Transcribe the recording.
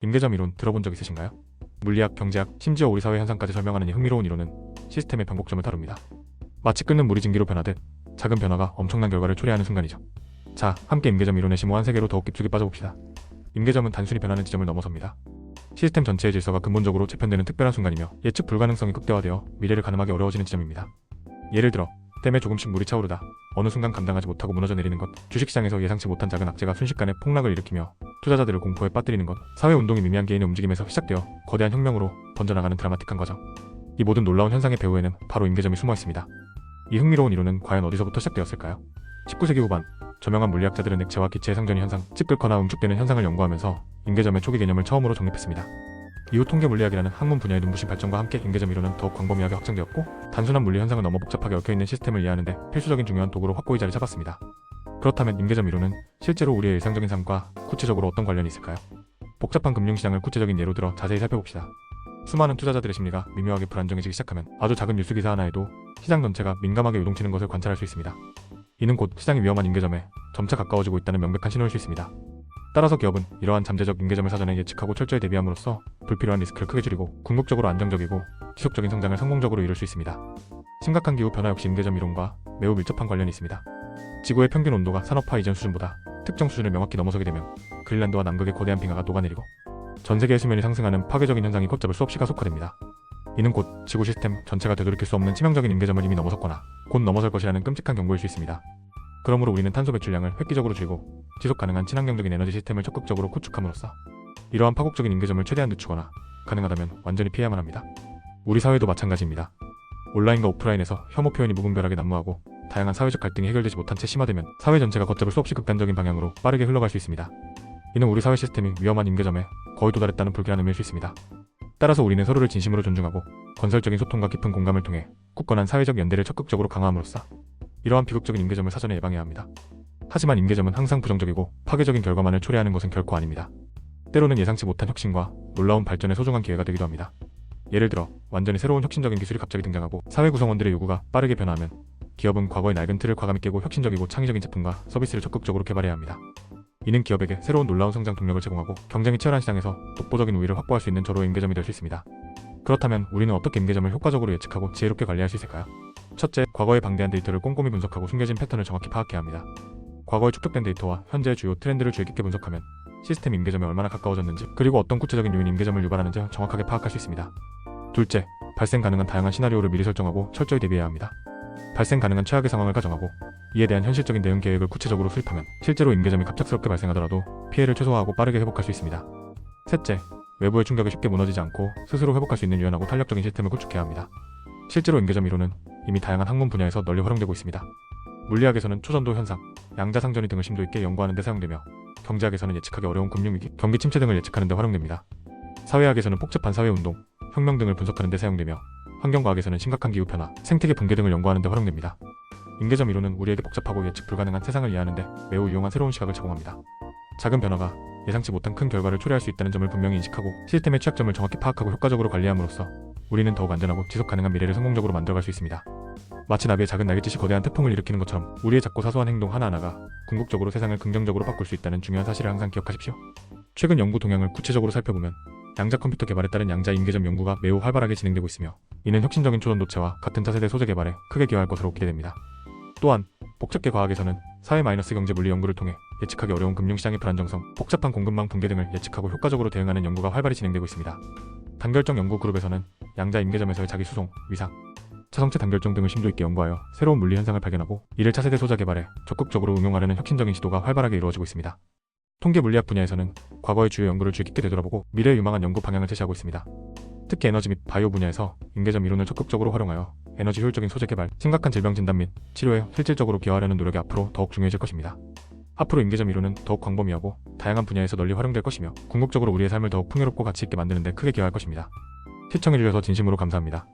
임계점 이론 들어본 적 있으신가요? 물리학, 경제학, 심지어 우리 사회 현상까지 설명하는 이 흥미로운 이론은 시스템의 변곡점을 다룹니다. 마치 끓는 물이 증기로 변하듯 작은 변화가 엄청난 결과를 초래하는 순간이죠. 자, 함께 임계점 이론의 심오한 세계로 더욱 깊숙이 빠져봅시다. 임계점은 단순히 변하는 지점을 넘어섭니다. 시스템 전체의 질서가 근본적으로 재편되는 특별한 순간이며 예측 불가능성이 극대화되어 미래를 가늠하기 어려워지는 지점입니다. 예를 들어 댐에 조금씩 물이 차오르다 어느 순간 감당하지 못하고 무너져 내리는 것, 주식시장에서 예상치 못한 작은 악재가 순식간에 폭락을 일으키며 투자자들을 공포에 빠뜨리는 것, 사회운동이 미미한 개인의 움직임에서 시작되어 거대한 혁명으로 번져나가는 드라마틱한 과정. 이 모든 놀라운 현상의 배후에는 바로 임계점이 숨어 있습니다. 이 흥미로운 이론은 과연 어디서부터 시작되었을까요? 19세기 후반 저명한 물리학자들은 액체와 기체의 상전이 현상, 즉 끓거나 응축되는 현상을 연구하면서 임계점의 초기 개념을 처음으로 정립했습니다. 이후 통계 물리학이라는 학문 분야의 눈부신 발전과 함께 임계점 이론은 더욱 광범위하게 확장되었고, 단순한 물리 현상을 넘어 복잡하게 얽혀있는 시스템을 이해하는 데 필수적인 중요한 도구로 확고히 자리 잡았습니다. 그렇다면 임계점 이론은 실제로 우리의 일상적인 삶과 구체적으로 어떤 관련이 있을까요? 복잡한 금융시장을 구체적인 예로 들어 자세히 살펴봅시다. 수많은 투자자들의 심리가 미묘하게 불안정해지기 시작하면 아주 작은 뉴스 기사 하나에도 시장 전체가 민감하게 요동치는 것을 관찰할 수 있습니다. 이는 곧 시장이 위험한 임계점에 점차 가까워지고 있다는 명백한 신호일 수 있습니다. 따라서 기업은 이러한 잠재적 임계점을 사전에 예측하고 철저히 대비함으로써 불필요한 리스크를 크게 줄이고 궁극적으로 안정적이고 지속적인 성장을 성공적으로 이룰 수 있습니다. 심각한 기후 변화 역시 임계점 이론과 매우 밀접한 관련이 있습니다. 지구의 평균 온도가 산업화 이전 수준보다 특정 수준을 명확히 넘어서게 되면 그린란드와 남극의 거대한 빙하가 녹아내리고 전 세계의 수면이 상승하는 파괴적인 현상이 걷잡을 수 없이 가속화됩니다. 이는 곧 지구 시스템 전체가 되돌이킬 수 없는 치명적인 임계점을 이미 넘어섰거나 곧 넘어설 것이라는 끔찍한 경고일 수 있습니다. 그러므로 우리는 탄소 배출량을 획기적으로 줄이고 지속 가능한 친환경적인 에너지 시스템을 적극적으로 구축함으로써 이러한 파국적인 임계점을 최대한 늦추거나 가능하다면 완전히 피해야만 합니다. 우리 사회도 마찬가지입니다. 온라인과 오프라인에서 혐오 표현이 무분별하게 난무하고 다양한 사회적 갈등이 해결되지 못한 채 심화되면 사회 전체가 걷잡을 수 없이 극단적인 방향으로 빠르게 흘러갈 수 있습니다. 이는 우리 사회 시스템이 위험한 임계점에 거의 도달했다는 불길한 의미일 수 있습니다. 따라서 우리는 서로를 진심으로 존중하고 건설적인 소통과 깊은 공감을 통해 굳건한 사회적 연대를 적극적으로 강화함으로써 이러한 비극적인 임계점을 사전에 예방해야 합니다. 하지만 임계점은 항상 부정적이고 파괴적인 결과만을 초래하는 것은 결코 아닙니다. 때로는 예상치 못한 혁신과 놀라운 발전의 소중한 기회가 되기도 합니다. 예를 들어 완전히 새로운 혁신적인 기술이 갑자기 등장하고 사회 구성원들의 요구가 빠르게 변화하면 기업은 과거의 낡은 틀을 과감히 깨고 혁신적이고 창의적인 제품과 서비스를 적극적으로 개발해야 합니다. 이는 기업에게 새로운 놀라운 성장 동력을 제공하고 경쟁이 치열한 시장에서 독보적인 우위를 확보할 수 있는 절호의 임계점이 될 수 있습니다. 그렇다면 우리는 어떻게 임계점을 효과적으로 예측하고 지혜롭게 관리할 수 있을까요? 첫째, 과거의 방대한 데이터를 꼼꼼히 분석하고 숨겨진 패턴을 정확히 파악해야 합니다. 과거에 축적된 데이터와 현재의 주요 트렌드를 주의 깊게 분석하면 시스템 임계점에 얼마나 가까워졌는지, 그리고 어떤 구체적인 요인이 임계점을 유발하는지 정확하게 파악할 수 있습니다. 둘째, 발생 가능한 다양한 시나리오를 미리 설정하고 철저히 대비해야 합니다. 발생 가능한 최악의 상황을 가정하고 이에 대한 현실적인 대응 계획을 구체적으로 수립하면 실제로 임계점이 갑작스럽게 발생하더라도 피해를 최소화하고 빠르게 회복할 수 있습니다. 셋째, 외부의 충격에 쉽게 무너지지 않고 스스로 회복할 수 있는 유연하고 탄력적인 시스템을 구축해야 합니다. 실제로 임계점 이론은 이미 다양한 학문 분야에서 널리 활용되고 있습니다. 물리학에서는 초전도 현상, 양자상전이 등을 심도 있게 연구하는 데 사용되며, 경제학에서는 예측하기 어려운 금융위기, 경기 침체 등을 예측하는 데 활용됩니다. 사회학에서는 복잡한 사회운동, 혁명 등을 분석하는 데 사용되며, 환경과학에서는 심각한 기후변화, 생태계 붕괴 등을 연구하는 데 활용됩니다. 임계점 이론은 우리에게 복잡하고 예측 불가능한 세상을 이해하는 데 매우 유용한 새로운 시각을 제공합니다. 작은 변화가 예상치 못한 큰 결과를 초래할 수 있다는 점을 분명히 인식하고 시스템의 취약점을 정확히 파악하고 효과적으로 관리함으로써 우리는 더욱 안전하고 지속 가능한 미래를 성공적으로 만들어갈 수 있습니다. 마치 나비의 작은 날갯짓이 거대한 태풍을 일으키는 것처럼 우리의 작고 사소한 행동 하나하나가 궁극적으로 세상을 긍정적으로 바꿀 수 있다는 중요한 사실을 항상 기억하십시오. 최근 연구 동향을 구체적으로 살펴보면 양자 컴퓨터 개발에 따른 양자 임계점 연구가 매우 활발하게 진행되고 있으며, 이는 혁신적인 초전도체와 같은 차세대 소재 개발에 크게 기여할 것으로 기대됩니다. 또한 복잡계 과학에서는 사회-경제 물리 연구를 통해 예측하기 어려운 금융시장의 불안정성, 복잡한 공급망 붕괴 등을 예측하고 효과적으로 대응하는 연구가 활발히 진행되고 있습니다. 단결정 연구 그룹에서는 양자 임계점에서의 자기 수송, 위상, 차성체 단결정 등을 심도 있게 연구하여 새로운 물리 현상을 발견하고 이를 차세대 소재 개발에 적극적으로 응용하려는 혁신적인 시도가 활발하게 이루어지고 있습니다. 통계 물리학 분야에서는 과거의 주요 연구를 주의 깊게 되돌아보고 미래에 유망한 연구 방향을 제시하고 있습니다. 특히 에너지 및 바이오 분야에서 임계점 이론을 적극적으로 활용하여 에너지 효율적인 소재 개발, 심각한 질병 진단 및 치료에 실질적으로 기여하려는 노력이 앞으로 더욱 중요해질 것입니다. 앞으로 임계점 이론은 더욱 광범위하고 다양한 분야에서 널리 활용될 것이며 궁극적으로 우리의 삶을 더욱 풍요롭고 가치 있게 만드는 데 크게 기여할 것입니다. 시청해주셔서 진심으로 감사합니다.